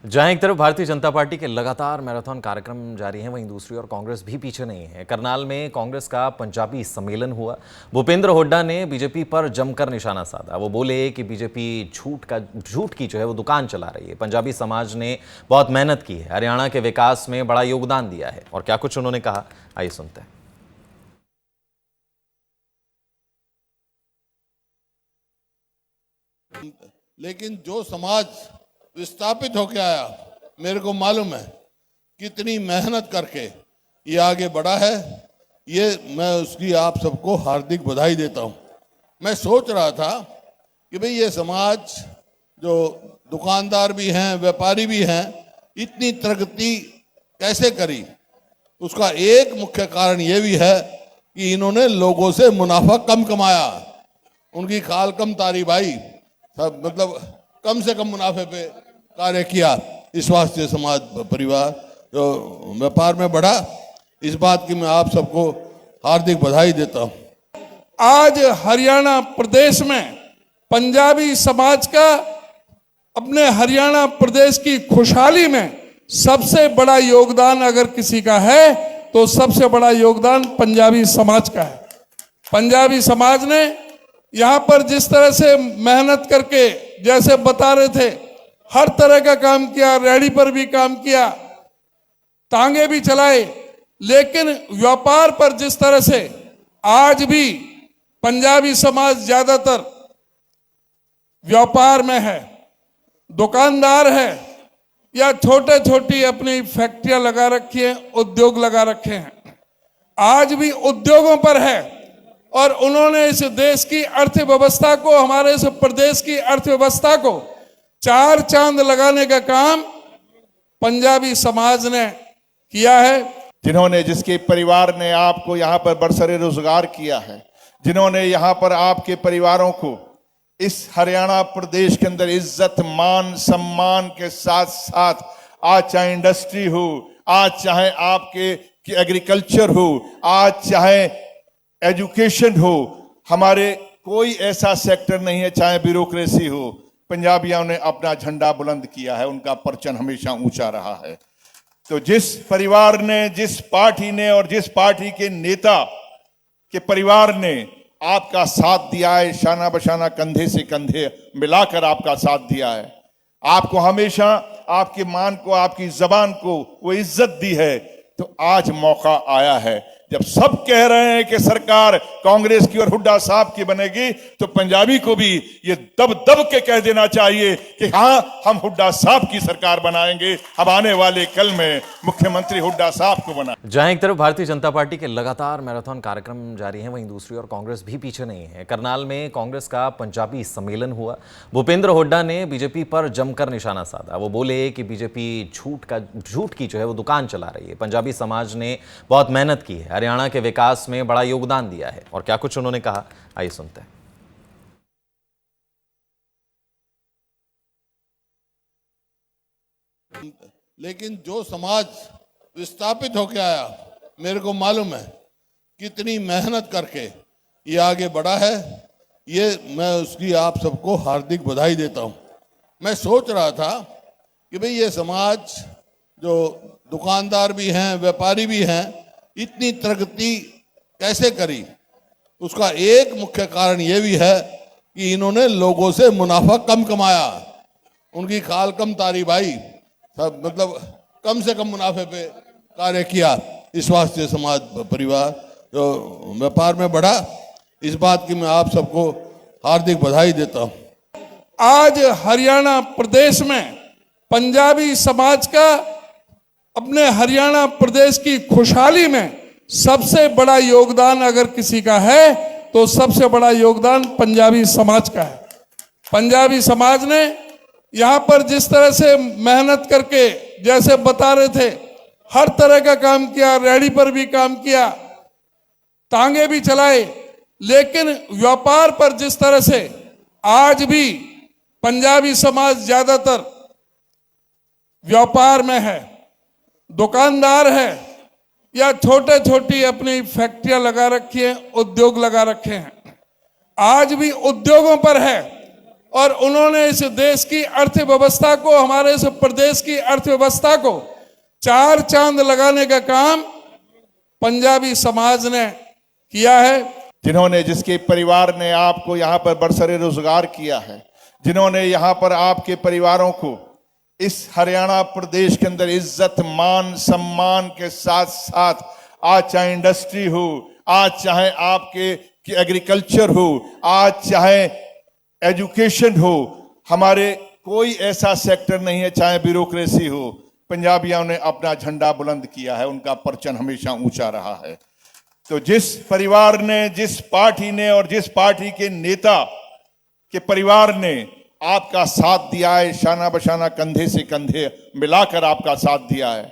जहां एक तरफ भारतीय जनता पार्टी के लगातार मैराथन कार्यक्रम जारी हैं, वहीं दूसरी ओर कांग्रेस भी पीछे नहीं है। करनाल में कांग्रेस का पंजाबी सम्मेलन हुआ। भूपेंद्र हुड्डा ने बीजेपी पर जमकर निशाना साधा। वो बोले कि बीजेपी झूठ की जो है वो दुकान चला रही है। पंजाबी समाज ने बहुत मेहनत की है, हरियाणा के विकास में बड़ा योगदान दिया है। और क्या कुछ उन्होंने कहा, आइए सुनते हैं। लेकिन जो समाज विस्थापित होकर आया, मेरे को मालूम है कितनी मेहनत करके ये आगे बढ़ा है। ये मैं उसकी आप सबको हार्दिक बधाई देता हूँ। मैं सोच रहा था कि भाई ये समाज जो दुकानदार भी हैं, व्यापारी भी हैं, इतनी प्रगति कैसे करी। उसका एक मुख्य कारण ये भी है कि इन्होंने लोगों से मुनाफा कम कमाया, उनकी खाल कम तारी भाई, सब मतलब कम से कम मुनाफे पे कार्य किया। इस वास्ते समाज परिवार जो व्यापार में बढ़ा, इस बात की मैं आप सबको हार्दिक बधाई देता हूँ। आज हरियाणा प्रदेश में पंजाबी समाज का अपने हरियाणा प्रदेश की खुशहाली में सबसे बड़ा योगदान अगर किसी का है तो सबसे बड़ा योगदान पंजाबी समाज का है। पंजाबी समाज ने यहाँ पर जिस तरह से मेहनत करके, जैसे बता रहे थे, हर तरह का काम किया, रेहड़ी पर भी काम किया, टांगे भी चलाए, लेकिन व्यापार पर जिस तरह से आज भी पंजाबी समाज ज्यादातर व्यापार में है, दुकानदार है या छोटे छोटी अपनी फैक्ट्रियां लगा रखी है, उद्योग लगा रखे हैं, आज भी उद्योगों पर है। और उन्होंने इस देश की अर्थव्यवस्था को, हमारे इस प्रदेश की अर्थव्यवस्था को चार चांद लगाने का काम पंजाबी समाज ने किया है। जिन्होंने, जिसके परिवार ने आपको यहाँ पर बरसरे रोजगार किया है, जिन्होंने यहाँ पर आपके परिवारों को इस हरियाणा प्रदेश के अंदर इज्जत, मान, सम्मान के साथ साथ, आज चाहे इंडस्ट्री हो, आज चाहे आपके एग्रीकल्चर हो, आज चाहे एजुकेशन हो, हमारे कोई ऐसा सेक्टर नहीं है, चाहे ब्यूरोक्रेसी हो, पंजाबियों ने अपना झंडा बुलंद किया है, उनका परचम हमेशा ऊंचा रहा है। तो जिस परिवार ने, जिस पार्टी ने और जिस पार्टी के नेता के परिवार ने आपका साथ दिया है, शाना बशाना कंधे से कंधे मिलाकर आपका साथ दिया है, आपको हमेशा आपके मान को, आपकी जबान को वो इज्जत दी है, तो आज मौका आया है जब सब कह रहे हैं कि सरकार कांग्रेस की और हुड्डा साहब की बनेगी, तो पंजाबी को भी ये दब दब के कह देना चाहिए कि हाँ, हम हुड्डा साहब की सरकार बनाएंगे, हम आने वाले कल में मुख्यमंत्री हुड्डा साहब को बनाएंगे। जहां एक तरफ भारतीय जनता पार्टी के लगातार मैराथन कार्यक्रम जारी हैं, वहीं दूसरी ओर कांग्रेस भी पीछे नहीं है। करनाल में कांग्रेस का पंजाबी सम्मेलन हुआ। भूपेंद्र हुड्डा ने बीजेपी पर जमकर निशाना साधा। वो बोले कि बीजेपी झूठ की जो है वो दुकान चला रही है। पंजाबी समाज ने बहुत मेहनत की है, हरियाणा के विकास में बड़ा योगदान दिया है। और क्या कुछ उन्होंने कहा, आइए सुनते हैं। लेकिन जो समाज विस्थापित होकर आया, मेरे को मालूम है कितनी मेहनत करके ये आगे बढ़ा है। ये मैं उसकी आप सबको हार्दिक बधाई देता हूँ। मैं सोच रहा था कि भाई ये समाज जो दुकानदार भी हैं, व्यापारी भी हैं, इतनी प्रगति कैसे करी। उसका एक मुख्य कारण ये भी है कि इन्होंने लोगों से मुनाफा कम कमाया, उनकी खाल कम तारी भाई, सब मतलब कम से कम मुनाफे पे कार्य किया। इस वास्ते समाज परिवार जो व्यापार में बढ़ा, इस बात की मैं आप सबको हार्दिक बधाई देता हूँ। आज हरियाणा प्रदेश में पंजाबी समाज का अपने हरियाणा प्रदेश की खुशहाली में सबसे बड़ा योगदान अगर किसी का है तो सबसे बड़ा योगदान पंजाबी समाज का है। पंजाबी समाज ने यहाँ पर जिस तरह से मेहनत करके, जैसे बता रहे थे, हर तरह का काम किया, रेहड़ी पर भी काम किया, टांगे भी चलाए, लेकिन व्यापार पर जिस तरह से आज भी पंजाबी समाज ज्यादातर व्यापार में है, दुकानदार है या छोटे छोटी अपनी फैक्ट्रियां लगा रखी है, उद्योग लगा रखे हैं, आज भी उद्योगों पर है। और उन्होंने इस देश की अर्थव्यवस्था को, हमारे इस प्रदेश की अर्थव्यवस्था को चार चांद लगाने का काम पंजाबी समाज ने किया है। जिन्होंने, जिसके परिवार ने आपको यहाँ पर बरसरे रोजगार किया है, जिन्होंने यहाँ पर आपके परिवारों को इस हरियाणा प्रदेश के अंदर इज्जत, मान, सम्मान के साथ साथ, आज चाहे इंडस्ट्री हो, आज चाहे आपके एग्रीकल्चर हो, आज चाहे एजुकेशन हो, हमारे कोई ऐसा सेक्टर नहीं है, चाहे ब्यूरोक्रेसी हो, पंजाबियों ने अपना झंडा बुलंद किया है, उनका परचम हमेशा ऊंचा रहा है। तो जिस परिवार ने, जिस पार्टी ने और जिस पार्टी के नेता के परिवार ने आपका साथ दिया है, शाना बशाना कंधे से कंधे मिलाकर आपका साथ दिया है,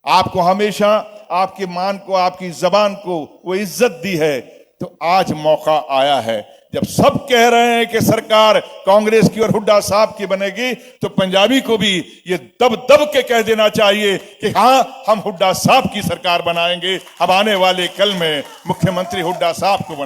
आपको हमेशा आपके मान को, आपकी जबान को वो इज्जत दी है, तो आज मौका आया है जब सब कह रहे हैं कि सरकार कांग्रेस की और हुड्डा साहब की बनेगी, तो पंजाबी को भी ये दब दब के कह देना चाहिए कि हाँ, हम हुड्डा साहब की सरकार बनाएंगे, हम आने वाले कल में मुख्यमंत्री हुड्डा साहब को बनाएंगे।